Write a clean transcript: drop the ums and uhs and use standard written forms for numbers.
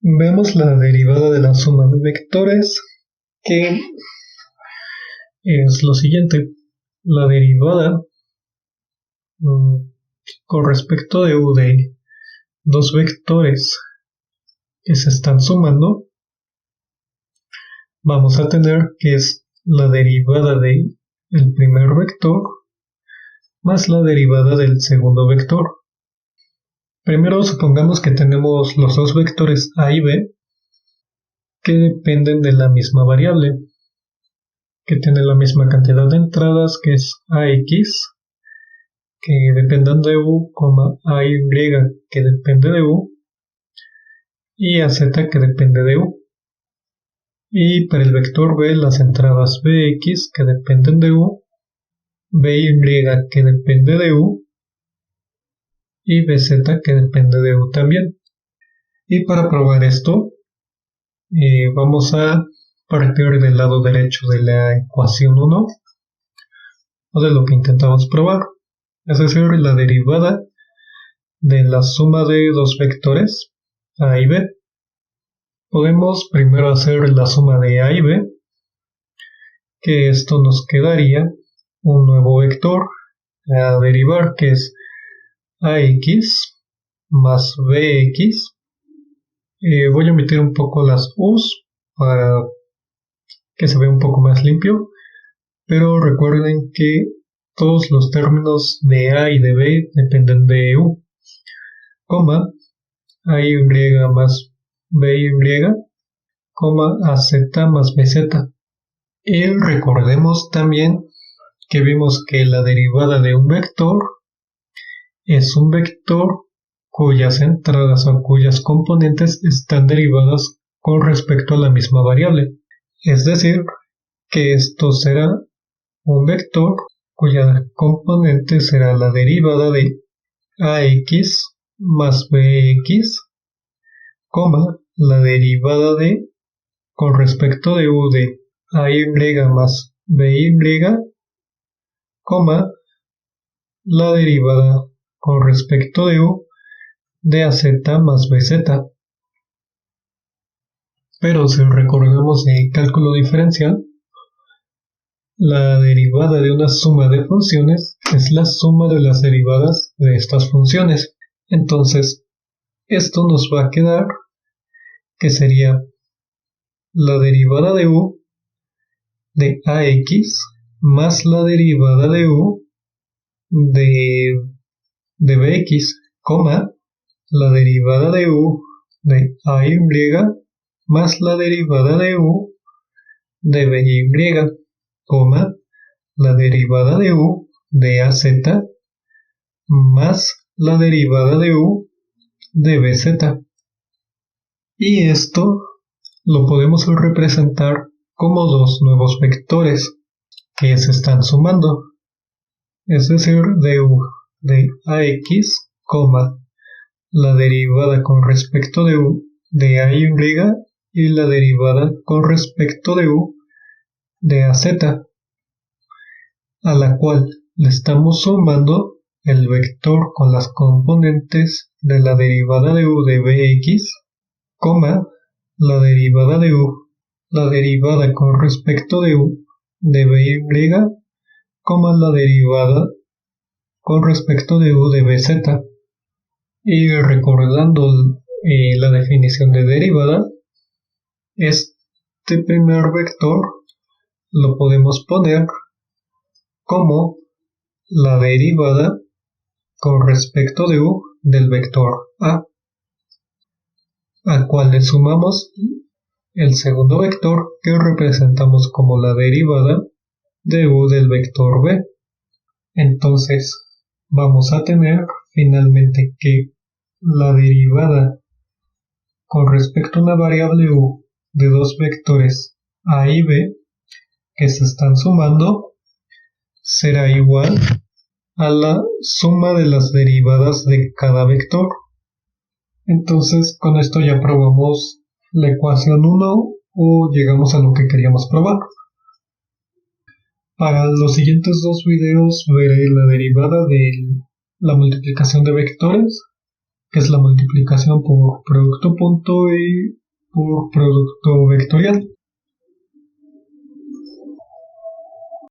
Vemos la derivada de la suma de vectores, que es lo siguiente. La derivada con respecto de u de dos vectores que se están sumando, vamos a tener que es la derivada del primer vector más la derivada del segundo vector. Primero supongamos que tenemos los dos vectores a y b que dependen de la misma variable, que tiene la misma cantidad de entradas, que es ax, que dependen de u, ay que depende de u, y az que depende de u. Y para el vector b, las entradas bx que dependen de u, by que depende de u, y bz que depende de u también. Y para probar esto, vamos a partir del lado derecho de la ecuación 1, o de lo que intentamos probar, es decir, la derivada de la suma de dos vectores a y b. Podemos primero hacer la suma de a y b, que esto nos quedaría un nuevo vector a derivar, que es ax más bx. Voy a omitir un poco las u's para que se vea un poco más limpio, pero recuerden que todos los términos de a y de b dependen de u, coma ay más by, coma az más bz. Y recordemos también que vimos que la derivada de un vector es un vector cuyas entradas o cuyas componentes están derivadas con respecto a la misma variable. Es decir, que esto será un vector cuya componente será la derivada de ax más bx, la derivada de con respecto de u de ay más by, la derivada con respecto de u de az más bz. Pero si recordamos el cálculo diferencial, la derivada de una suma de funciones es la suma de las derivadas de estas funciones. Entonces, esto nos va a quedar que sería la derivada de u de ax más la derivada de u de bx, la derivada de u de ay más la derivada de u de by, la derivada de u de az más la derivada de u de bz. Y esto lo podemos representar como dos nuevos vectores que se están sumando, es decir, de u de ax, la derivada con respecto de u de ay y la derivada con respecto de u de az, a la cual le estamos sumando el vector con las componentes de la derivada de u de bx, la derivada de u, la derivada con respecto de u de by, la derivada con respecto de u de bz. Y recordando la definición de derivada, este primer vector lo podemos poner como la derivada con respecto de u del vector a, al cual le sumamos el segundo vector que representamos como la derivada de u del vector b. Entonces vamos a tener finalmente que la derivada con respecto a una variable u de dos vectores a y b que se están sumando será igual a la suma de las derivadas de cada vector. Entonces con esto ya probamos la ecuación 1 o llegamos a lo que queríamos probar. Para los siguientes dos videos veré la derivada de la multiplicación de vectores, que es la multiplicación por producto punto y por producto vectorial.